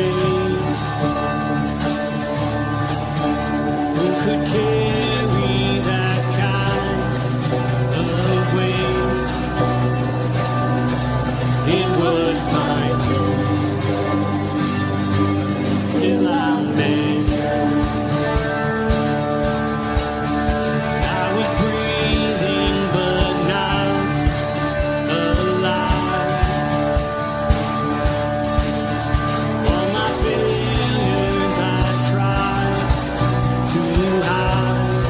shame. Who could carry that kind of weight? It was my turn till I met. I was breathing but not alive. All my failures I tried to hide.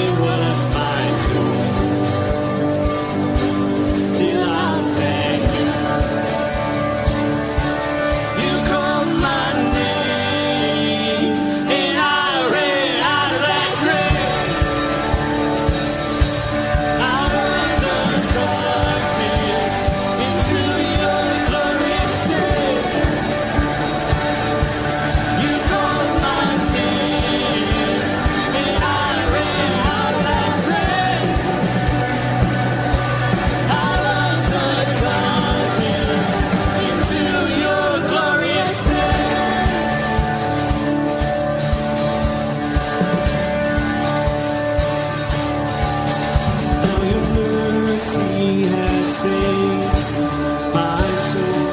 It was my turn till I met you. You called my name and I ran out of that grave, out of the darkness into your glorious day. You called my name and I ran out of that grave, out of the darkness into your glorious day. Now your mercy has saved my soul.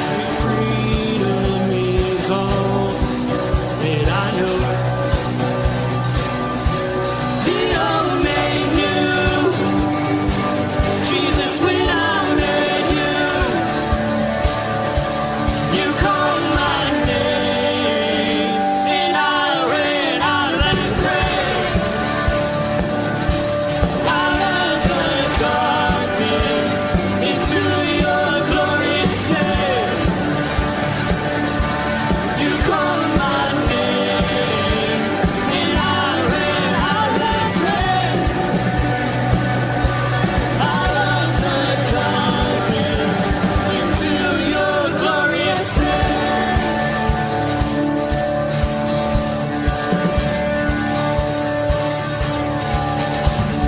And freedom is all that I know. The old made new. Jesus, when I met you, you called my name and I ran out of that grave, out of the darkness into your glorious day. You called my name and I ran out of that grave, out of the darkness into your glorious day.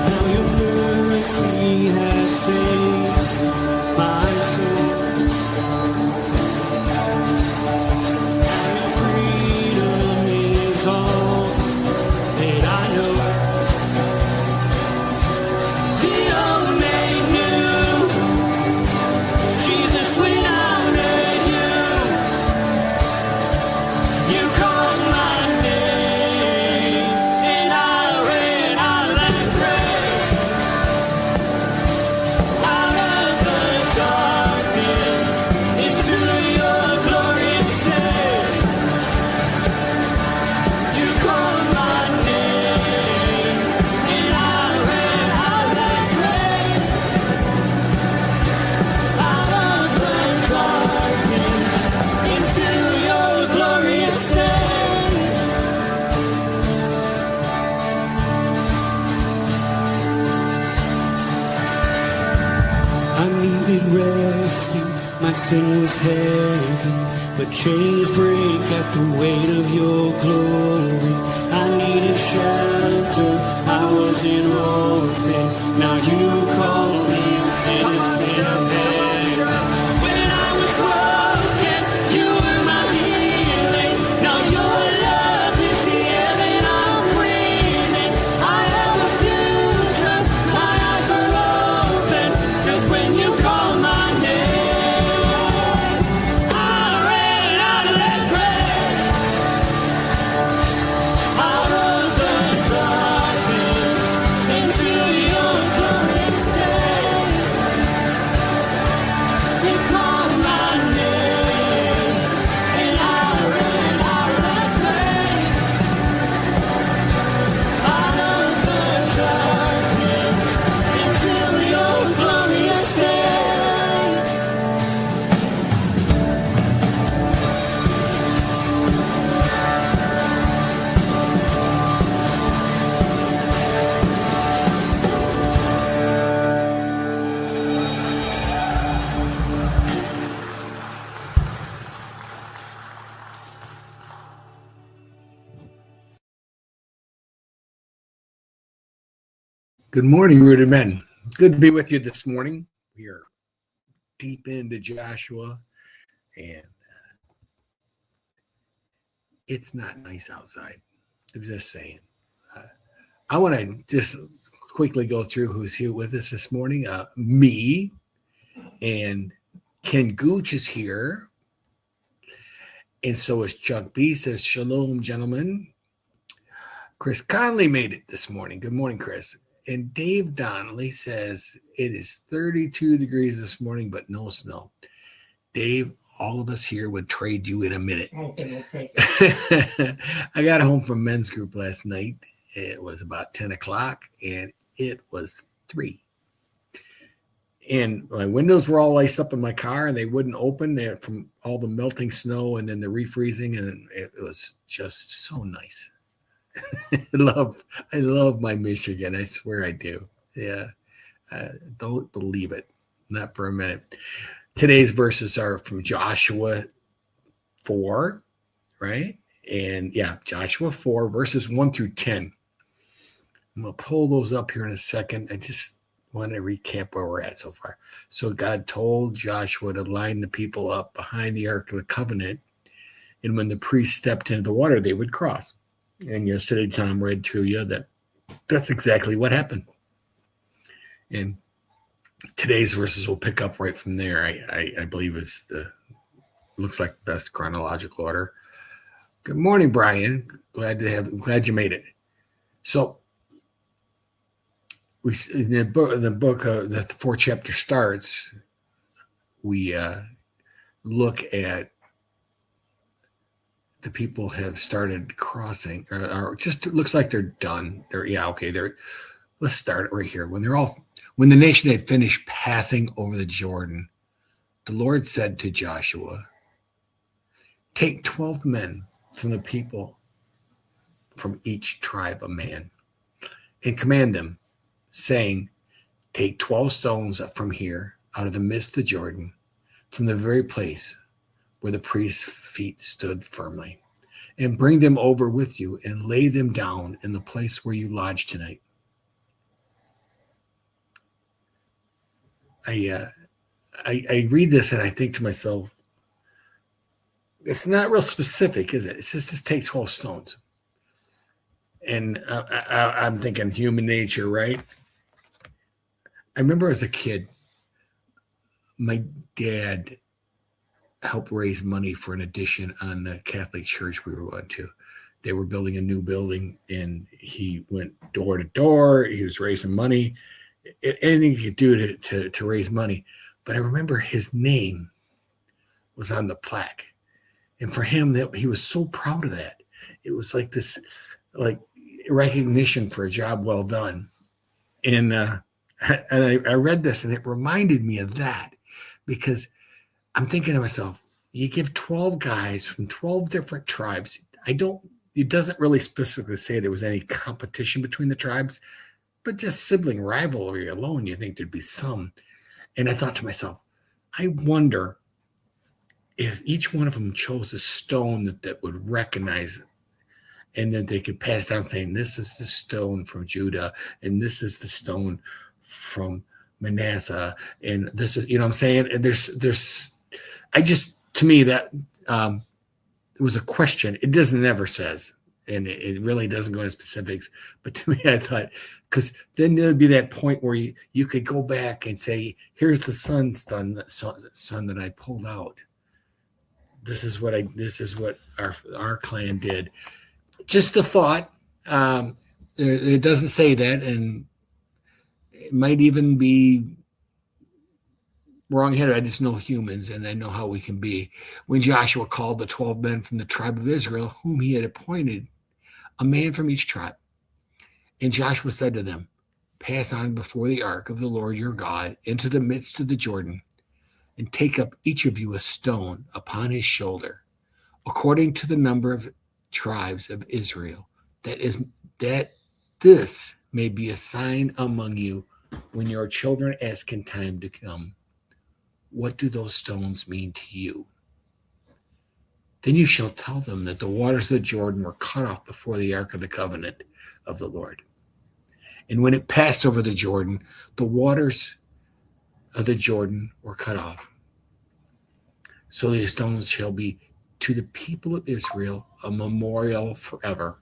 Now your mercy has saved my soul. And freedom is all that I know. The old made new. Jesus, when I met you, you called my name and I ran out of that grave, out of the darkness into your glorious day. You called my name and I ran out of that grave, out of the darkness into your glorious day. I needed rescue, my sin was heavy, but chains break at the weight of your glory. I needed shelter, I was an orphan, now you call me citizen of heaven. When I was broken, you were my healing, now your love is here and I'm breathing. I have a future, my eyes are open, 'cause when you call my name, I ran out of that grave, out of the darkness into your glorious day. You called my name and I ran out of that grave, out of the darkness into your glorious day. Good morning, Rooted Men. Good to be with you this morning. We are deep into Joshua, and it's not nice outside. I'm just saying. I want to just quickly go through who's here with us this morning. Me and Ken Gooch is here. And so is Chuck B. Says, shalom, gentlemen. Chris Conley made it this morning. Good morning, Chris. And Dave Donnelly says, it is 32 degrees this morning, but no snow. Dave, all of us here would trade you in a minute. I got home from men's group last night. It was about 10 o'clock, and it was 3. And my windows were all iced up in my car, and they wouldn't open from all the melting snow and then the refreezing, and it was just so nice. I love my Michigan. I swear I do. Yeah. Don't believe it. Not for a minute. Today's verses are from Joshua 4, right? And yeah, Joshua 4, verses 1 through 10. I'm going to pull those up here in a second. I just want to recap where we're at so far. So God told Joshua to line the people up behind the Ark of the Covenant, and when the priests stepped into the water, they would cross. And yesterday, Tom read through you that's exactly what happened. And today's verses will pick up right from there. I believe looks like the best chronological order. Good morning, Brian. Glad you made it. So we in the book that the 4th chapter starts, we look at the people have started crossing, or just it looks like they're done. Let's start right here. When the nation had finished passing over the Jordan, the Lord said to Joshua, take 12 men from the people, from each tribe a man, and command them, saying, take 12 stones up from here, out of the midst of the Jordan, from the very place where the priest's feet stood firmly, and bring them over with you and lay them down in the place where you lodge tonight. I read this and I think to myself, it's not real specific, is it? It's just take 12 stones. And I'm thinking human nature, right? I remember as a kid, my dad helped raise money for an addition on the Catholic church we were going to. They were building a new building, and he went door to door. He was raising money, anything he could do to raise money. But I remember his name was on the plaque. And for him, that he was so proud of that. It was like this, recognition for a job well done. And I read this, and it reminded me of that, because I'm thinking to myself, you give 12 guys from 12 different tribes. It doesn't really specifically say there was any competition between the tribes, but just sibling rivalry alone, you think there'd be some. And I thought to myself, I wonder if each one of them chose a stone that would recognize it, and then they could pass down saying, this is the stone from Judah, and this is the stone from Manasseh, and this is, what I'm saying? And to me, that it was a question. It never says, and it really doesn't go into specifics. But to me, I thought, because then there'd be that point where you could go back and say, here's the son that I pulled out. This is what our clan did. Just a thought. It doesn't say that, and it might even be wrong-headed. I just know humans, and I know how we can be. When Joshua called the 12 men from the tribe of Israel, whom he had appointed, a man from each tribe, and Joshua said to them, pass on before the ark of the Lord your God into the midst of the Jordan, and take up each of you a stone upon his shoulder, according to the number of tribes of Israel, that this may be a sign among you when your children ask in time to come, what do those stones mean to you? Then you shall tell them that the waters of the Jordan were cut off before the ark of the covenant of the Lord. And when it passed over the Jordan, the waters of the Jordan were cut off. So these stones shall be to the people of Israel a memorial forever.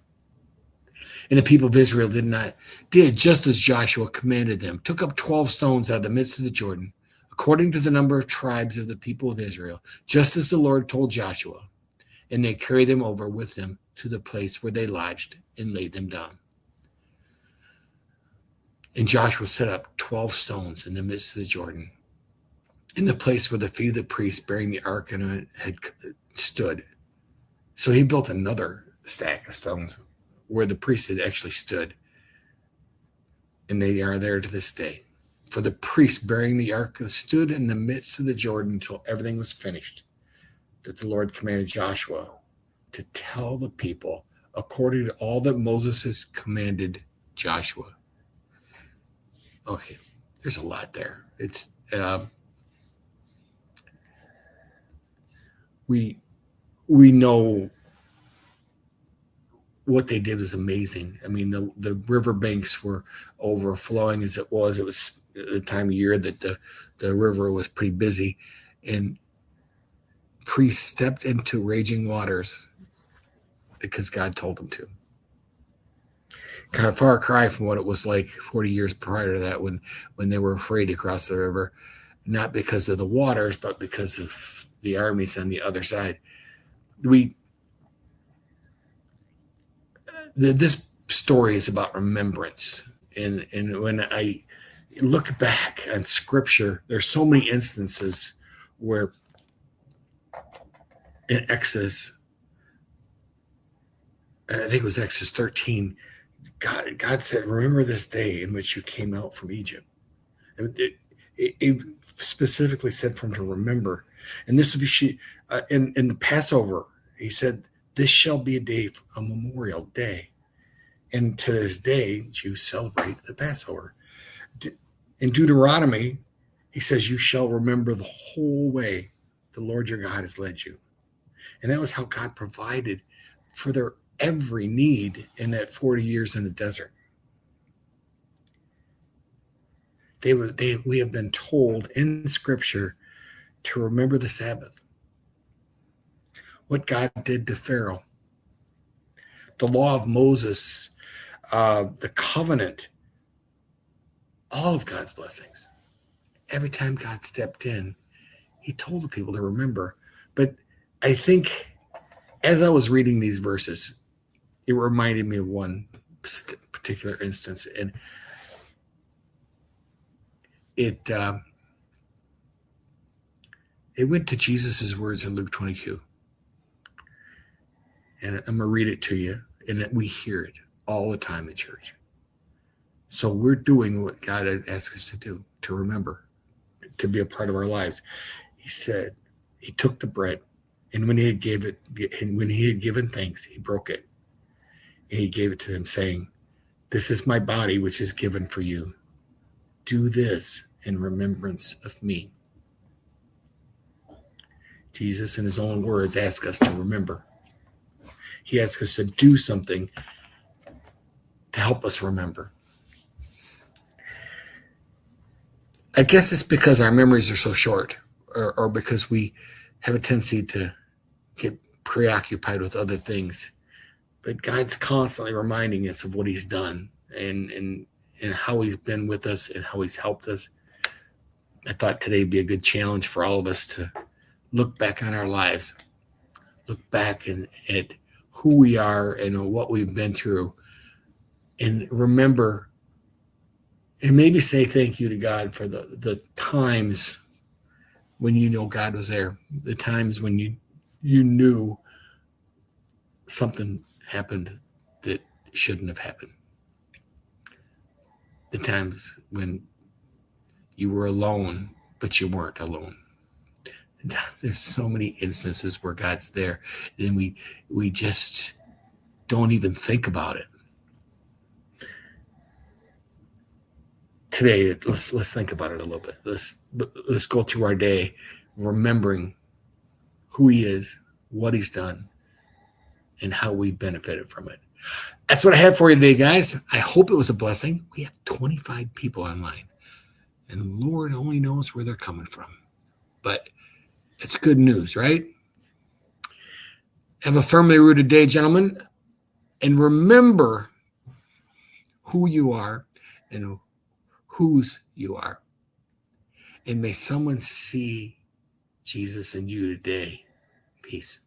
And the people of Israel did just as Joshua commanded them, took up 12 stones out of the midst of the Jordan, according to the number of tribes of the people of Israel, just as the Lord told Joshua. And they carried them over with them to the place where they lodged and laid them down. And Joshua set up 12 stones in the midst of the Jordan, in the place where the feet of the priests bearing the ark had stood. So he built another stack of stones where the priests had actually stood. And they are there to this day. For the priests bearing the ark stood in the midst of the Jordan until everything was finished, that the Lord commanded Joshua to tell the people according to all that Moses has commanded Joshua. Okay, there's a lot there. It's we know what they did was amazing. I mean, the riverbanks were overflowing as it was. It was the time of year that the river was pretty busy, and priests stepped into raging waters because God told them to. Kind of far cry from what it was like 40 years prior to that when they were afraid to cross the river, not because of the waters, but because of the armies on the other side. This story is about remembrance. And when I look back on Scripture, there's so many instances where in Exodus, I think it was Exodus 13, God said, remember this day in which you came out from Egypt. It specifically said for him to remember. And this would be in the Passover, he said, this shall be a memorial day. And to this day, Jews celebrate the Passover. In Deuteronomy, he says, you shall remember the whole way the Lord your God has led you. And that was how God provided for their every need in that 40 years in the desert. We have been told in Scripture to remember the Sabbath. What God did to Pharaoh. The law of Moses, the covenant, all of God's blessings. Every time God stepped in, he told the people to remember. But I think as I was reading these verses, it reminded me of one particular instance. And it went to Jesus' words in Luke 22. And I'm going to read it to you. And we hear it all the time in church. So we're doing what God asked us to do, to remember, to be a part of our lives. He said, he took the bread, and when he had given thanks, he broke it. And he gave it to them, saying, this is my body, which is given for you. Do this in remembrance of me. Jesus, in his own words, asks us to remember. He asks us to do something to help us remember. I guess it's because our memories are so short, or because we have a tendency to get preoccupied with other things. But God's constantly reminding us of what he's done and how he's been with us and how he's helped us. I thought today would be a good challenge for all of us to look back on our lives, look back at who we are and what we've been through, and remember, and maybe say thank you to God for the times when you know God was there, the times when you knew something happened that shouldn't have happened, the times when you were alone, but you weren't alone. There's so many instances where God's there, and we just don't even think about it. Today, let's think about it a little bit. Let's go through our day remembering who he is, what he's done, and how we benefited from it. That's what I have for you today, guys. I hope it was a blessing. We have 25 people online, and Lord only knows where they're coming from. But It's good news, right? Have a firmly rooted day, gentlemen. And remember who you are and whose you are. And may someone see Jesus in you today. Peace.